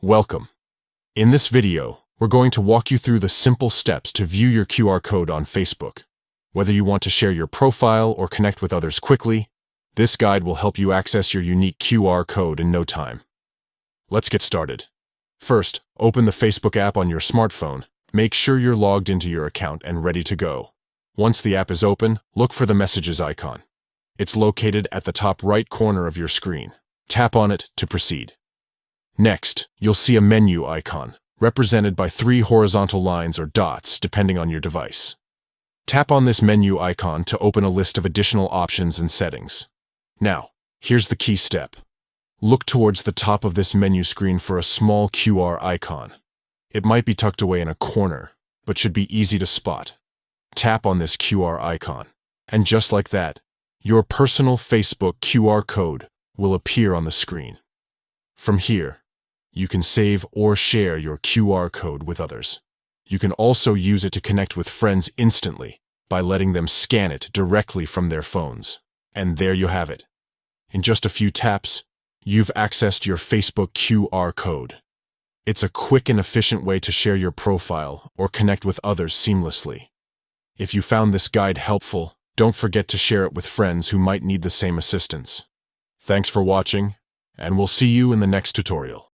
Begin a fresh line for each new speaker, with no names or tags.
Welcome. In this video, we're going to walk you through the simple steps to view your QR code on Facebook. Whether you want to share your profile or connect with others quickly, this guide will help you access your unique QR code in no time. Let's get started. First, open the Facebook app on your smartphone. Make sure you're logged into your account and ready to go. Once the app is open, look for the messages icon. It's located at the top right corner of your screen. Tap on it to proceed. Next, you'll see a menu icon, represented by 3 horizontal lines or dots depending on your device. Tap on this menu icon to open a list of additional options and settings. Now, here's the key step. Look towards the top of this menu screen for a small QR icon. It might be tucked away in a corner, but should be easy to spot. Tap on this QR icon, and just like that, your personal Facebook QR code will appear on the screen. From here, you can save or share your QR code with others. You can also use it to connect with friends instantly by letting them scan it directly from their phones. And there you have it. In just a few taps, you've accessed your Facebook QR code. It's a quick and efficient way to share your profile or connect with others seamlessly. If you found this guide helpful, don't forget to share it with friends who might need the same assistance. Thanks for watching, and we'll see you in the next tutorial.